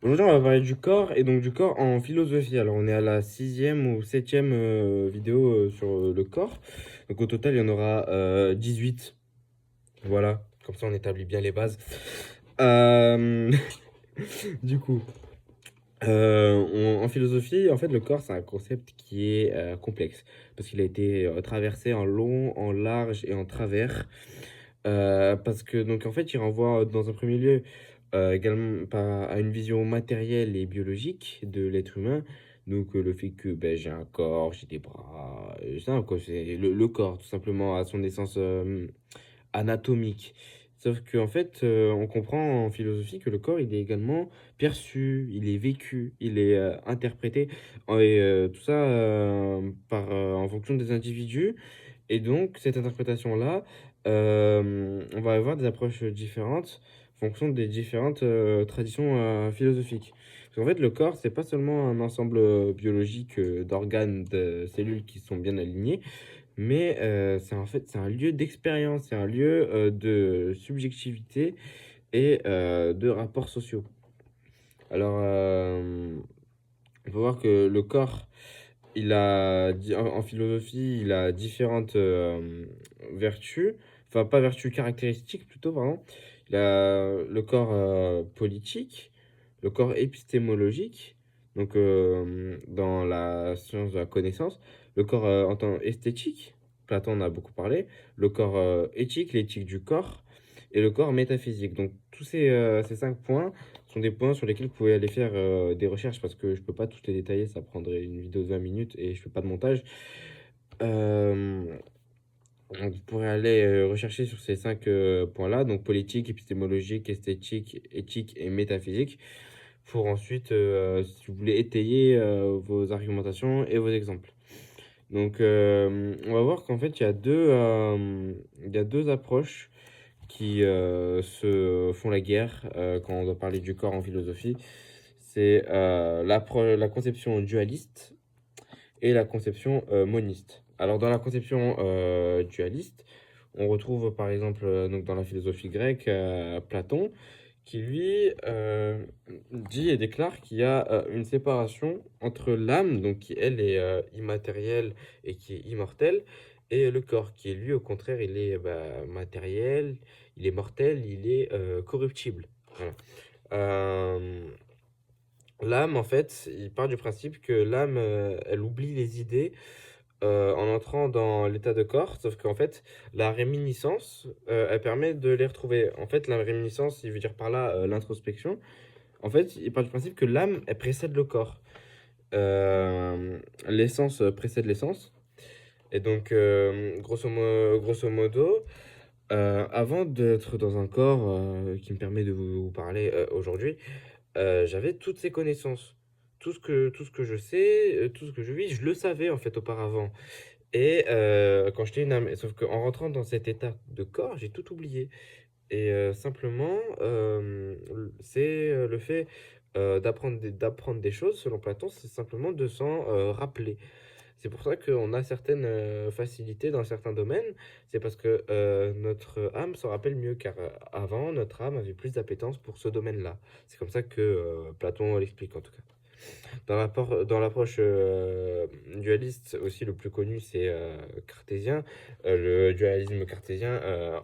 Aujourd'hui, on va parler du corps et donc du corps en philosophie. Alors, on est à la sixième ou septième vidéo sur le corps. Donc, au total, il y en aura 18. Voilà, comme ça, on établit bien les bases. Euh, Du coup, en philosophie, en fait, le corps, c'est un concept qui est complexe parce qu'il a été traversé en long, en large et en travers. Parce que, donc, en fait, il renvoie dans un premier lieu également à une vision matérielle et biologique de l'être humain. Donc, le fait que ben, j'ai un corps, j'ai des bras, ça, quoi, c'est le corps, tout simplement, à son essence anatomique. Sauf qu'en fait, on comprend en philosophie que le corps, il est également perçu, il est vécu, il est interprété, et tout ça en fonction des individus. Et donc, cette interprétation-là, on va avoir des approches différentes en fonction des différentes traditions philosophiques. Parce qu'en fait, le corps, c'est pas seulement un ensemble biologique d'organes, de cellules qui sont bien alignés, mais c'est en fait, c'est un lieu d'expérience, c'est un lieu de subjectivité et de rapports sociaux. Alors, il faut voir que le corps, en philosophie, il a différentes vertus, enfin pas vertus caractéristiques plutôt, pardon. Il a le corps politique, le corps épistémologique, donc dans la science de la connaissance, le corps en tant esthétique, Platon en a beaucoup parlé, le corps éthique, l'éthique du corps, et le corps métaphysique. Donc tous ces 5 points sont des points sur lesquels vous pouvez aller faire des recherches parce que je peux pas toutes les détailler, ça prendrait une vidéo de 20 minutes et je fais pas de montage. Euh, donc vous pourrez aller rechercher sur ces 5 points-là, donc politique, épistémologique, esthétique, éthique et métaphysique, pour ensuite, si vous voulez, étayer vos argumentations et vos exemples. Donc on va voir qu'en fait, il y a deux approches qui se font la guerre quand on doit parler du corps en philosophie. C'est la conception dualiste et la conception moniste. Alors dans la conception dualiste, on retrouve par exemple donc dans la philosophie grecque Platon qui lui dit et déclare qu'il y a une séparation entre l'âme, donc qui elle est immatérielle et qui est immortelle, et le corps qui lui au contraire il est matériel, il est mortel, il est corruptible. Voilà. Euh, L'âme, en fait, il part du principe que l'âme, elle oublie les idées en entrant dans l'état de corps, sauf qu'en fait, la réminiscence, elle permet de les retrouver. En fait, la réminiscence, il veut dire par là l'introspection. En fait, il part du principe que l'âme, elle précède le corps. L'essence précède l'essence. Et donc, grosso modo, avant d'être dans un corps qui me permet de vous parler aujourd'hui, j'avais toutes ces connaissances. Tout ce que je sais, tout ce que je vis, je le savais en fait auparavant. Et quand j'étais une âme, sauf qu'en rentrant dans cet état de corps, j'ai tout oublié. Et simplement, c'est le fait d'apprendre des choses, selon Platon, c'est simplement de s'en rappeler. C'est pour ça qu'on a certaines facilités dans certains domaines. C'est parce que notre âme s'en rappelle mieux, car avant, notre âme avait plus d'appétence pour ce domaine-là. C'est comme ça que Platon l'explique en tout cas. Dans l'approche dualiste aussi, le plus connu, c'est cartésien. Le dualisme cartésien,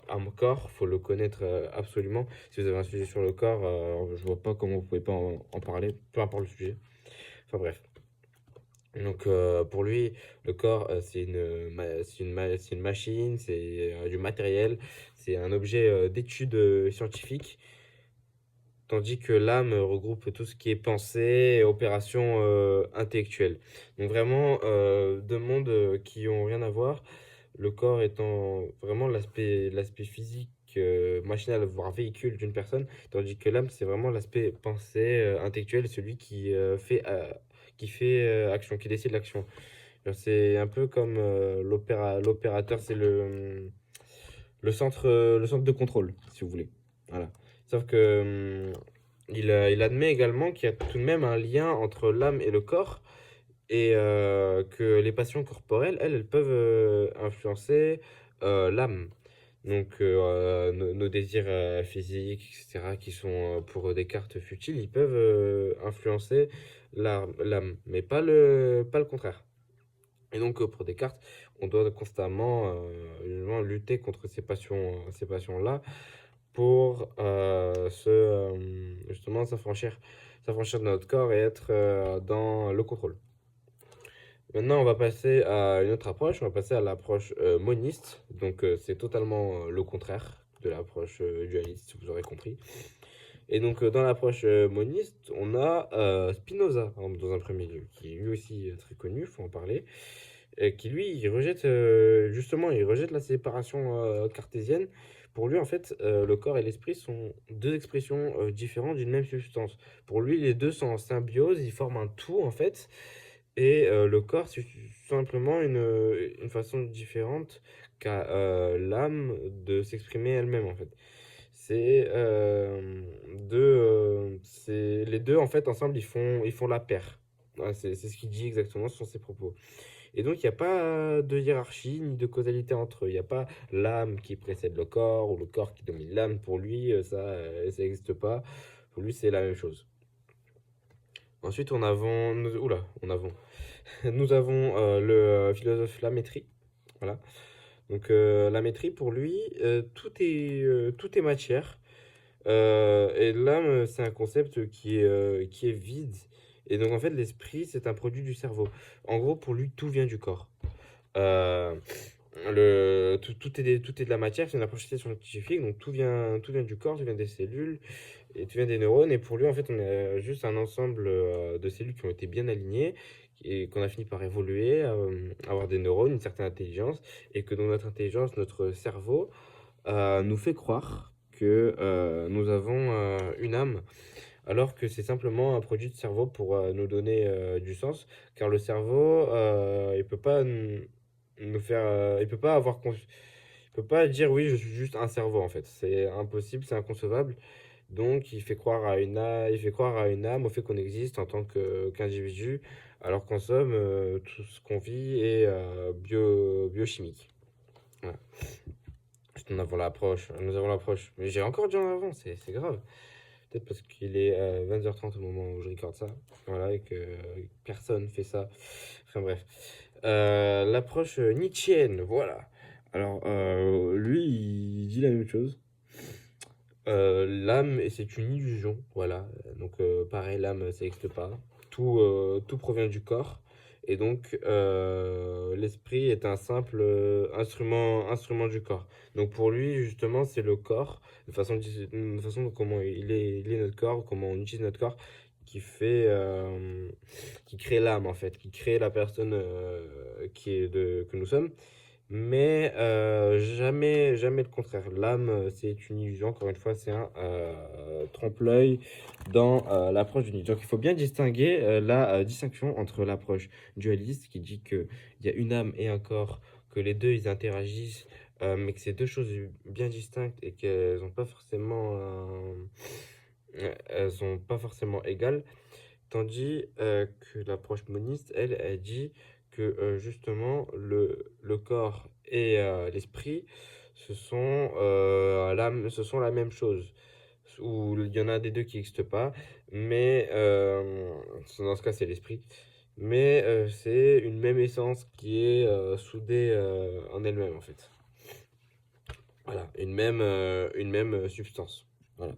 un corps, faut le connaître absolument. Si vous avez un sujet sur le corps, je vois pas comment vous pouvez pas en parler, peu importe le sujet. Enfin bref. Donc pour lui, le corps, c'est une machine, c'est du matériel, c'est un objet d'étude scientifique, tandis que l'âme regroupe tout ce qui est pensée et opération intellectuelle. Donc vraiment deux mondes qui ont rien à voir. Le corps étant vraiment l'aspect physique, machinal, voire véhicule d'une personne, tandis que l'âme, c'est vraiment l'aspect pensée, intellectuel, celui qui fait action, qui décide l'action. Genre, c'est un peu comme l'opérateur, c'est le centre de contrôle, si vous voulez. Voilà. Sauf que il admet également qu'il y a tout de même un lien entre l'âme et le corps, et que les passions corporelles, elles peuvent influencer l'âme. Donc, nos désirs physiques, etc., qui sont pour Descartes futiles, ils peuvent influencer l'âme, mais pas le contraire. Et donc, pour Descartes, on doit constamment justement, lutter contre ces passions-là pour justement s'affranchir de notre corps et être dans le contrôle. Maintenant, on va passer à une autre approche, on va passer à l'approche moniste. Donc, c'est totalement le contraire de l'approche dualiste, vous aurez compris. Et donc, dans l'approche moniste, on a Spinoza, dans un premier lieu, qui est lui aussi très connu, il faut en parler, et qui lui, il rejette la séparation cartésienne. Pour lui, en fait, le corps et l'esprit sont deux expressions différentes d'une même substance. Pour lui, les deux sont en symbiose, ils forment un tout, en fait. Et le corps, c'est simplement une façon différente qu'a l'âme de s'exprimer elle-même, en fait. Les deux, en fait, ensemble, ils font la paire. Ouais, c'est ce qu'il dit exactement, ce sont ses propos. Et donc, il n'y a pas de hiérarchie ni de causalité entre eux. Il n'y a pas l'âme qui précède le corps ou le corps qui domine l'âme. Pour lui, ça n'existe pas. Pour lui, c'est la même chose. Ensuite, nous avons le philosophe Lamétrie. Voilà. Donc, Lamétrie, pour lui, tout est matière. Et l'âme, c'est un concept qui est vide. Et donc, en fait, l'esprit, c'est un produit du cerveau. En gros, pour lui, tout vient du corps. Euh, tout est de la matière, c'est une approche scientifique, donc tout vient du corps, tout vient des cellules, et tout vient des neurones. Et pour lui, en fait, on est juste un ensemble de cellules qui ont été bien alignées et qu'on a fini par évoluer, avoir des neurones, une certaine intelligence, et que dans notre intelligence, notre cerveau nous fait croire que nous avons une âme, alors que c'est simplement un produit de cerveau pour nous donner du sens, car le cerveau, il peut pas nous faire, il peut pas dire oui, je suis juste un cerveau en fait. C'est impossible, c'est inconcevable. Donc il fait croire à une âme, au fait qu'on existe en tant qu'individu, alors qu'en somme, tout ce qu'on vit est biochimique. Voilà. Nous avons l'approche. Mais j'ai encore dit en avant, c'est grave. Peut-être parce qu'il est 20h30 au moment où je regarde ça. Voilà, et que personne fait ça. Enfin bref. L'approche nietzschéenne, voilà. Alors, lui, il dit la même chose. L'âme, c'est une illusion, voilà. Donc, pareil, l'âme, ça n'existe pas. Tout provient du corps. Et donc, l'esprit est un simple instrument du corps. Donc, pour lui, justement, c'est le corps, de façon dont comment il est notre corps, comment on utilise notre corps, qui qui crée l'âme, en fait, qui crée la personne que nous sommes. Mais jamais le contraire. L'âme, c'est une illusion. Encore une fois, c'est un trompe-l'œil dans l'approche du Nietzsche. Donc, il faut bien distinguer la distinction entre l'approche dualiste qui dit qu'il y a une âme et un corps, que les deux ils interagissent, mais que c'est deux choses bien distinctes et qu'elles n'ont pas forcément, elles sont pas forcément égales. Tandis que l'approche moniste, elle dit que justement le corps et l'esprit, ce sont la même chose. Ou il y en a des deux qui n'existent pas, mais dans ce cas c'est l'esprit. Mais c'est une même essence qui est soudée en elle-même en fait. Voilà, une même substance. Voilà.